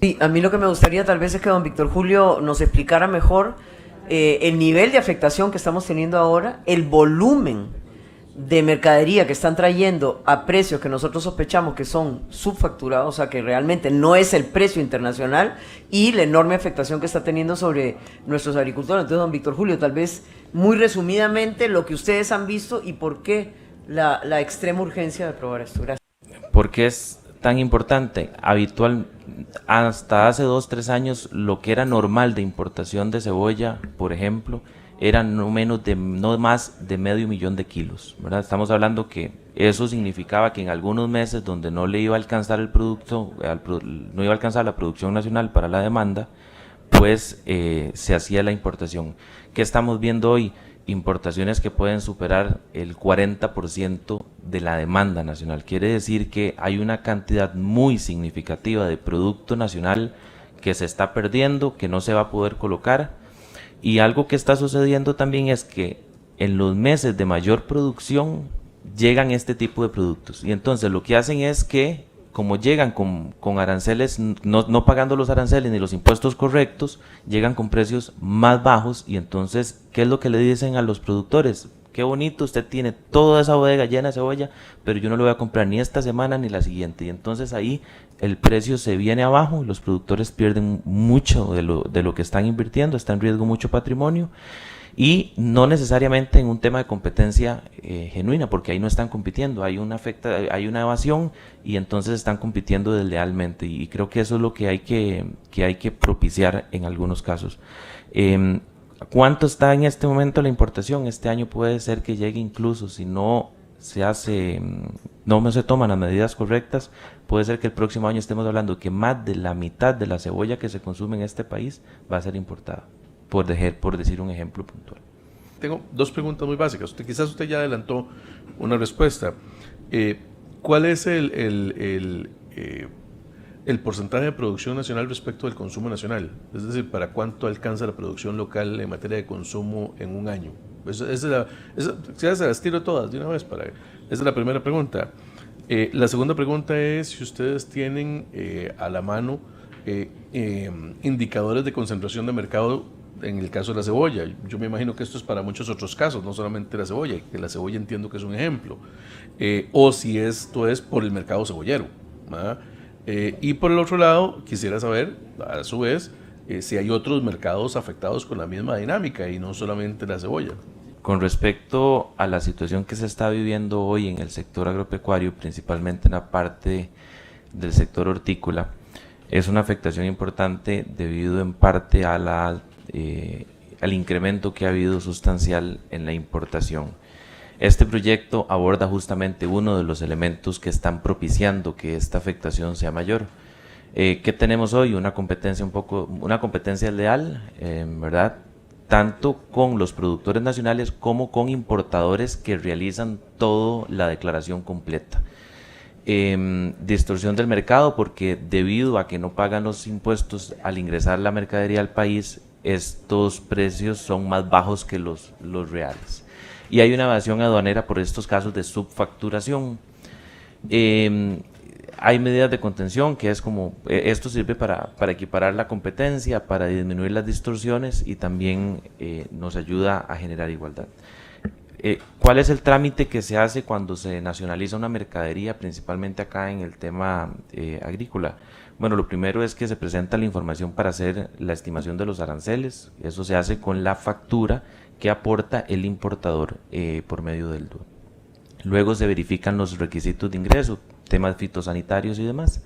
Sí, a mí lo que me gustaría tal vez es que don Víctor Julio nos explicara mejor el nivel de afectación que estamos teniendo ahora, el volumen de mercadería que están trayendo a precios que nosotros sospechamos que son subfacturados, o sea que realmente no es el precio internacional, y la enorme afectación que está teniendo sobre nuestros agricultores. Entonces, don Víctor Julio, tal vez muy resumidamente lo que ustedes han visto y por qué la extrema urgencia de aprobar esto. Gracias. ¿Por qué es tan importante? Hasta hace 2, 3 años, lo que era normal de importación de cebolla, por ejemplo, era no más de medio millón de kilos, ¿verdad? Estamos hablando que eso significaba que en algunos meses donde no le iba a alcanzar el producto, no iba a alcanzar la producción nacional para la demanda, pues se hacía la importación. ¿Qué estamos viendo hoy? Importaciones que pueden superar el 40% de la demanda nacional. Quiere decir que hay una cantidad muy significativa de producto nacional que se está perdiendo, que no se va a poder colocar. Y algo que está sucediendo también es que en los meses de mayor producción llegan este tipo de productos. Y entonces lo que hacen es que, como llegan con aranceles, no pagando los aranceles ni los impuestos correctos, llegan con precios más bajos. Y entonces, ¿qué es lo que le dicen a los productores? Qué bonito, usted tiene toda esa bodega llena de cebolla, pero yo no lo voy a comprar ni esta semana ni la siguiente. Y entonces ahí el precio se viene abajo, los productores pierden mucho de lo que están invirtiendo, está en riesgo mucho patrimonio. Y no necesariamente en un tema de competencia genuina, porque ahí no están compitiendo, hay una evasión y entonces están compitiendo deslealmente, y creo que eso es lo que hay que propiciar en algunos casos. ¿Cuánto está en este momento la importación? Este año puede ser que llegue, incluso si no no se toman las medidas correctas, puede ser que el próximo año estemos hablando que más de la mitad de la cebolla que se consume en este país va a ser importada, por decir un ejemplo puntual. Tengo dos preguntas muy básicas. Quizás usted ya adelantó una respuesta. ¿Cuál es el porcentaje de producción nacional respecto del consumo nacional? Es decir, ¿para cuánto alcanza la producción local en materia de consumo en un año? Se las tiro todas de una vez. Esa es la primera pregunta. La segunda pregunta es si ustedes tienen a la mano indicadores de concentración de mercado en el caso de la cebolla. Yo me imagino que esto es para muchos otros casos, no solamente la cebolla, que la cebolla entiendo que es un ejemplo, o si esto es por el mercado cebollero, ¿verdad? Y por el otro lado, quisiera saber, a su vez, si hay otros mercados afectados con la misma dinámica y no solamente la cebolla. Con respecto a la situación que se está viviendo hoy en el sector agropecuario, principalmente en la parte del sector hortícola, es una afectación importante debido en parte a al incremento que ha habido sustancial en la importación. Este proyecto aborda justamente uno de los elementos que están propiciando que esta afectación sea mayor. ¿Qué tenemos hoy? Una competencia leal, ¿verdad? Tanto con los productores nacionales como con importadores que realizan toda la declaración completa. Distorsión del mercado, porque debido a que no pagan los impuestos al ingresar la mercadería al país, estos precios son más bajos que los reales. Y hay una evasión aduanera por estos casos de subfacturación. Hay medidas de contención, que es como, esto sirve para equiparar la competencia, para disminuir las distorsiones, y también nos ayuda a generar igualdad. ¿Cuál es el trámite que se hace cuando se nacionaliza una mercadería, principalmente acá en el tema agrícola? Bueno, lo primero es que se presenta la información para hacer la estimación de los aranceles. Eso se hace con la factura que aporta el importador por medio del DUE. Luego se verifican los requisitos de ingreso, temas fitosanitarios y demás.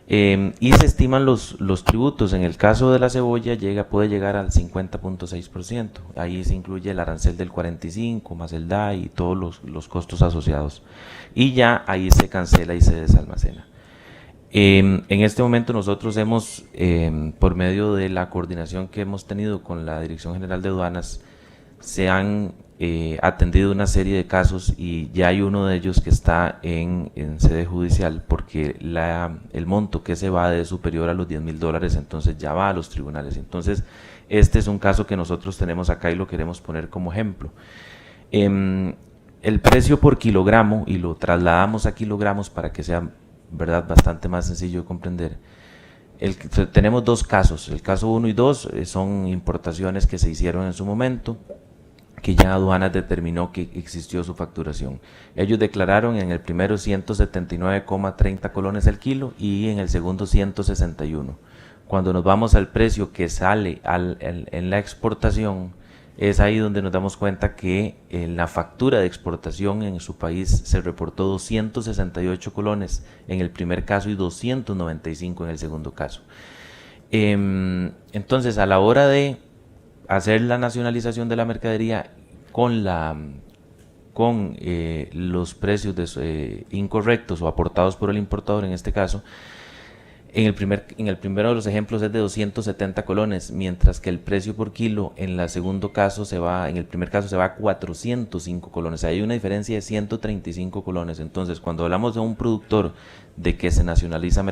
Y se estiman los tributos. En el caso de la cebolla puede llegar al 50.6%. Ahí se incluye el arancel del 45% más el DAI y todos los costos asociados. Y ya ahí se cancela y se desalmacena. En este momento nosotros hemos, por medio de la coordinación que hemos tenido con la Dirección General de Aduanas, se han atendido una serie de casos, y ya hay uno de ellos que está en sede judicial, porque el monto que se va es superior a los $10,000, entonces ya va a los tribunales. Entonces este es un caso que nosotros tenemos acá y lo queremos poner como ejemplo. El precio por kilogramo, y lo trasladamos a kilogramos para que sea, ¿verdad?, bastante más sencillo de comprender. tenemos dos casos. El caso 1 y 2 son importaciones que se hicieron en su momento, que ya aduanas determinó que existió su facturación. Ellos declararon en el primero 179,30 colones el kilo y en el segundo 161. Cuando nos vamos al precio que sale en la exportación, es ahí donde nos damos cuenta que la factura de exportación en su país se reportó 268 colones en el primer caso y 295 en el segundo caso. Entonces, a la hora de hacer la nacionalización de la mercadería con los precios incorrectos o aportados por el importador en este caso, en el primero de los ejemplos es de 270 colones, mientras que el precio por kilo en el primer caso se va a 405 colones. Hay una diferencia de 135 colones. Entonces, cuando hablamos de un productor de que se nacionaliza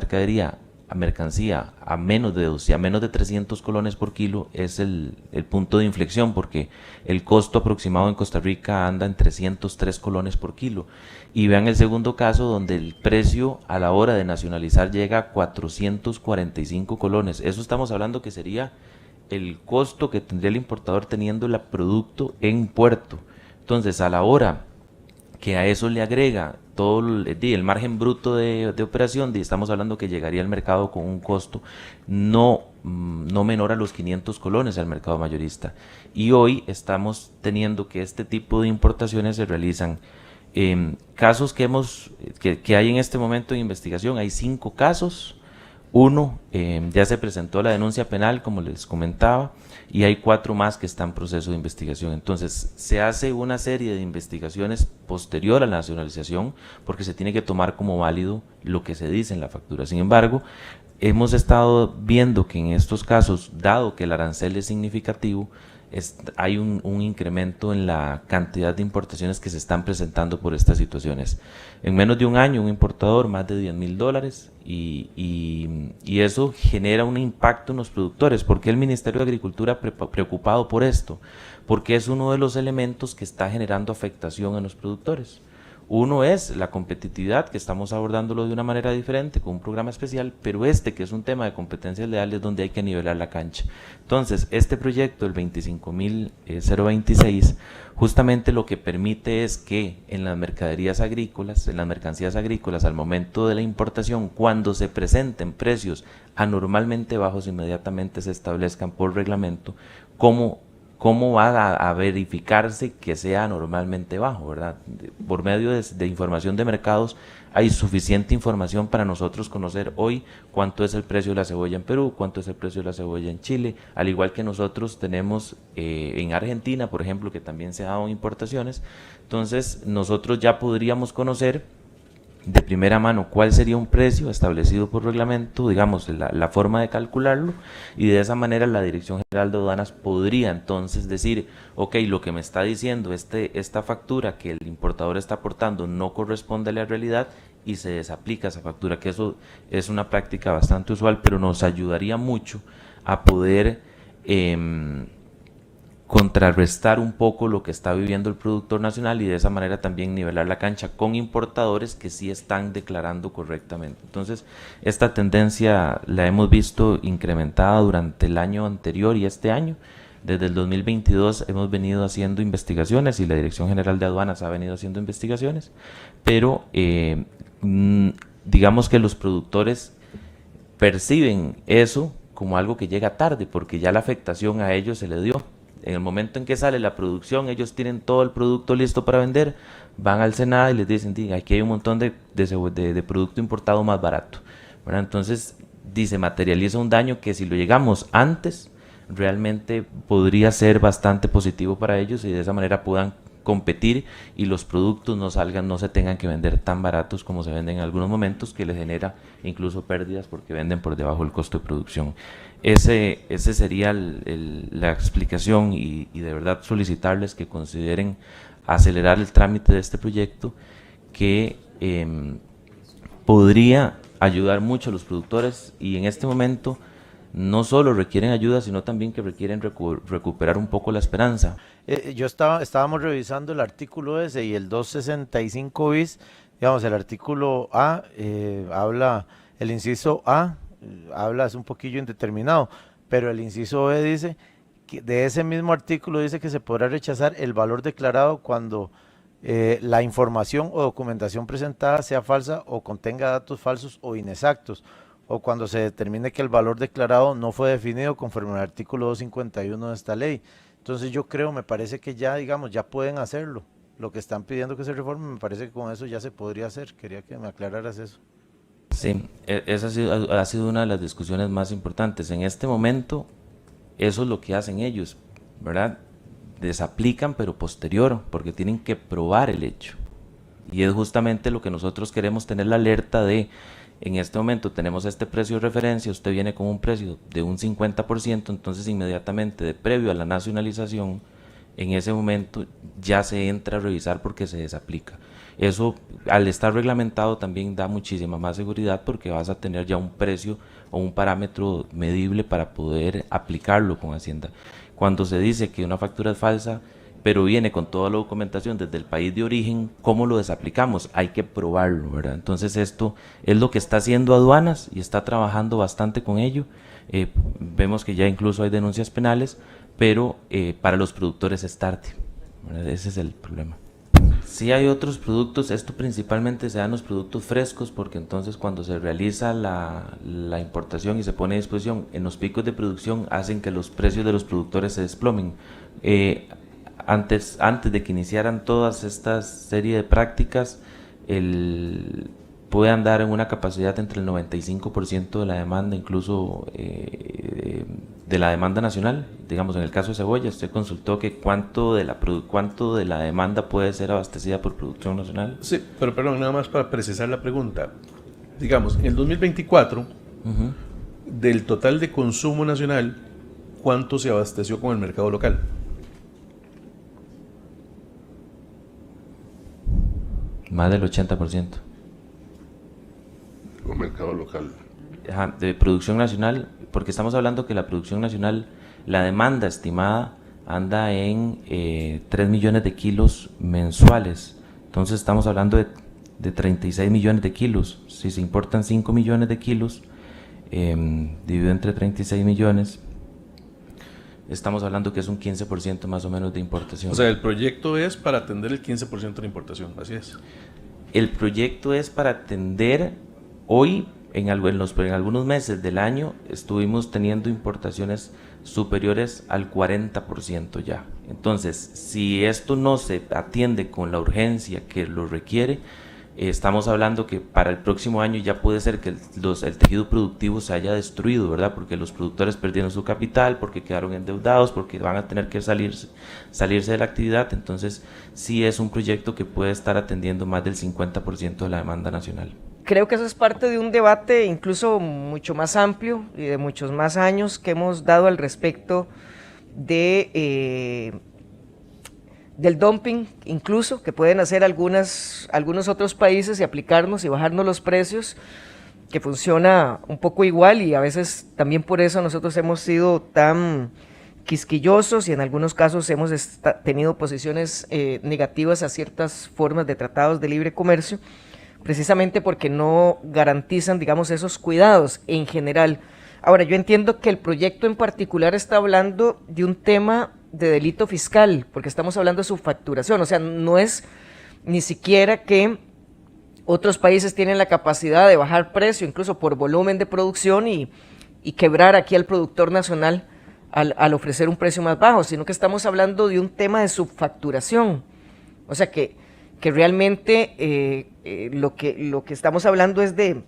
mercancía a menos de 300 colones por kilo, es el punto de inflexión, porque el costo aproximado en Costa Rica anda en 303 colones por kilo. Y vean el segundo caso, donde el precio a la hora de nacionalizar llega a 445 colones. Eso estamos hablando que sería el costo que tendría el importador teniendo el producto en puerto. Entonces, a la hora que a eso le agrega todo el margen bruto de operación, estamos hablando que llegaría al mercado con un costo no menor a los 500 colones al mercado mayorista. Y hoy estamos teniendo que este tipo de importaciones se realizan. Casos que hay en este momento de investigación, hay 5 casos. Uno, ya se presentó la denuncia penal, como les comentaba, y hay 4 más que están en proceso de investigación. Entonces, se hace una serie de investigaciones posterior a la nacionalización, porque se tiene que tomar como válido lo que se dice en la factura. Sin embargo, hemos estado viendo que en estos casos, dado que el arancel es significativo, hay un incremento en la cantidad de importaciones que se están presentando por estas situaciones. En menos de un año, un importador, más de $10,000, y eso genera un impacto en los productores. ¿Por qué el Ministerio de Agricultura preocupado por esto? Porque es uno de los elementos que está generando afectación en los productores. Uno es la competitividad, que estamos abordándolo de una manera diferente, con un programa especial, pero que es un tema de competencias leales, donde hay que nivelar la cancha. Entonces, este proyecto, el 25.026, justamente lo que permite es que en las mercancías agrícolas, al momento de la importación, cuando se presenten precios anormalmente bajos, inmediatamente se establezcan por reglamento cómo va a verificarse que sea normalmente bajo, ¿verdad? Por medio de información de mercados hay suficiente información para nosotros conocer hoy cuánto es el precio de la cebolla en Perú, cuánto es el precio de la cebolla en Chile, al igual que nosotros tenemos en Argentina, por ejemplo, que también se han dado importaciones. Entonces, nosotros ya podríamos conocer de primera mano cuál sería un precio establecido por reglamento, digamos, la forma de calcularlo, y de esa manera la Dirección General de Aduanas podría entonces decir, ok, lo que me está diciendo esta factura que el importador está aportando no corresponde a la realidad, y se desaplica esa factura, que eso es una práctica bastante usual, pero nos ayudaría mucho a poder contrarrestar un poco lo que está viviendo el productor nacional, y de esa manera también nivelar la cancha con importadores que sí están declarando correctamente. Entonces, esta tendencia la hemos visto incrementada durante el año anterior y este año. Desde el 2022 hemos venido haciendo investigaciones, y la Dirección General de Aduanas ha venido haciendo investigaciones, pero digamos que los productores perciben eso como algo que llega tarde, porque ya la afectación a ellos se le dio. En el momento en que sale la producción, ellos tienen todo el producto listo para vender, van al Senado y les dicen, aquí hay un montón de producto importado más barato, ¿verdad? Entonces, se materializa un daño que, si lo llegamos antes, realmente podría ser bastante positivo para ellos, y de esa manera puedan competir y los productos no se tengan que vender tan baratos como se venden en algunos momentos, que les genera incluso pérdidas porque venden por debajo del costo de producción. Ese sería la explicación, y de verdad solicitarles que consideren acelerar el trámite de este proyecto, que podría ayudar mucho a los productores, y en este momento no solo requieren ayuda, sino también que requieren recuperar un poco la esperanza. Estábamos revisando el artículo ese y el 265 bis, digamos, el artículo A habla, el inciso A habla, es un poquillo indeterminado, pero el inciso B dice, que de ese mismo artículo dice que se podrá rechazar el valor declarado cuando la información o documentación presentada sea falsa o contenga datos falsos o inexactos, o cuando se determine que el valor declarado no fue definido conforme al artículo 251 de esta ley. Entonces yo creo, me parece que ya, digamos, ya pueden hacerlo. Lo que están pidiendo que se reforme, me parece que con eso ya se podría hacer. Quería que me aclararas eso. Sí, esa ha sido una de las discusiones más importantes. En este momento, eso es lo que hacen ellos, ¿verdad? Desaplican, pero posterior, porque tienen que probar el hecho. Y es justamente lo que nosotros queremos tener la alerta de, en este momento tenemos este precio de referencia, usted viene con un precio de un 50%, entonces inmediatamente, de previo a la nacionalización, en ese momento ya se entra a revisar porque se desaplica. Eso, al estar reglamentado, también da muchísima más seguridad porque vas a tener ya un precio o un parámetro medible para poder aplicarlo con Hacienda. Cuando se dice que una factura es falsa, pero viene con toda la documentación desde el país de origen, ¿cómo lo desaplicamos? Hay que probarlo, ¿verdad? Entonces esto es lo que está haciendo aduanas y está trabajando bastante con ello. Vemos que ya incluso hay denuncias penales, pero para los productores es tarde, ¿verdad? Ese es el problema. Sí hay otros productos, esto principalmente se da en los productos frescos, porque entonces cuando se realiza la importación y se pone a disposición en los picos de producción, hacen que los precios de los productores se desplomen. Antes de que iniciaran todas estas serie de prácticas, puede andar en una capacidad entre el 95% de la demanda, incluso de la demanda nacional. Digamos, en el caso de cebolla, usted consultó que cuánto de la demanda puede ser abastecida por producción nacional. Sí, pero perdón, nada más para precisar la pregunta. Digamos, en el 2024, del total de consumo nacional, ¿cuánto se abasteció con el mercado local? Más del 80%. Con mercado local. Ajá, de producción nacional, porque estamos hablando que la producción nacional, la demanda estimada anda en 3 millones de kilos mensuales. Entonces estamos hablando de 36 millones de kilos. Si se importan 5 millones de kilos, dividido entre 36 millones, estamos hablando que es un 15% más o menos de importación. O sea, el proyecto es para atender el 15% de la importación, así es. El proyecto es para atender, hoy, en algunos meses del año, estuvimos teniendo importaciones superiores al 40% ya. Entonces, si esto no se atiende con la urgencia que lo requiere, estamos hablando que para el próximo año ya puede ser que el tejido productivo se haya destruido, ¿verdad? Porque los productores perdieron su capital, porque quedaron endeudados, porque van a tener que salirse de la actividad. Entonces, sí es un proyecto que puede estar atendiendo más del 50% de la demanda nacional. Creo que eso es parte de un debate incluso mucho más amplio y de muchos más años que hemos dado al respecto de del dumping, incluso, que pueden hacer algunos otros países y aplicarnos y bajarnos los precios, que funciona un poco igual, y a veces también por eso nosotros hemos sido tan quisquillosos y en algunos casos hemos tenido posiciones negativas a ciertas formas de tratados de libre comercio, precisamente porque no garantizan, digamos, esos cuidados en general. Ahora, yo entiendo que el proyecto en particular está hablando de un tema de delito fiscal, porque estamos hablando de subfacturación, o sea, no es ni siquiera que otros países tienen la capacidad de bajar precio, incluso por volumen de producción, y quebrar aquí al productor nacional al ofrecer un precio más bajo, sino que estamos hablando de un tema de subfacturación, o sea que realmente lo que estamos hablando es de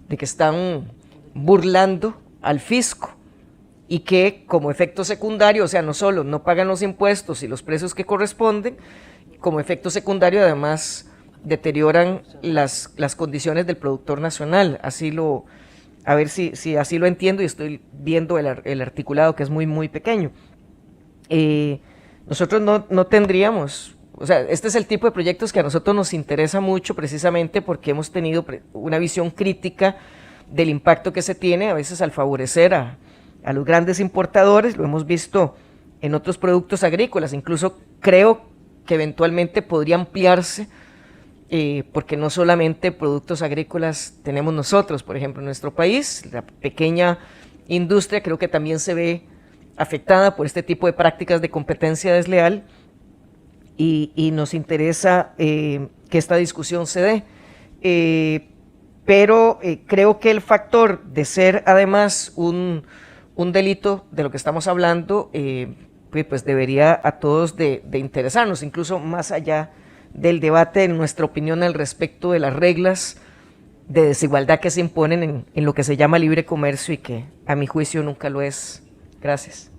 que están burlando al fisco, y que como efecto secundario, o sea, no solo no pagan los impuestos y los precios que corresponden, como efecto secundario además deterioran las condiciones del productor nacional. A ver si así lo entiendo, y estoy viendo el articulado, que es muy, muy pequeño. Nosotros no tendríamos, o sea, este es el tipo de proyectos que a nosotros nos interesa mucho, precisamente porque hemos tenido una visión crítica del impacto que se tiene a veces al favorecer a los grandes importadores. Lo hemos visto en otros productos agrícolas, incluso creo que eventualmente podría ampliarse porque no solamente productos agrícolas tenemos nosotros, por ejemplo, en nuestro país, la pequeña industria creo que también se ve afectada por este tipo de prácticas de competencia desleal y nos interesa que esta discusión se dé. Pero creo que el factor de ser además un delito de lo que estamos hablando, pues debería a todos de interesarnos, incluso más allá del debate, en nuestra opinión al respecto de las reglas de desigualdad que se imponen en lo que se llama libre comercio y que a mi juicio nunca lo es. Gracias.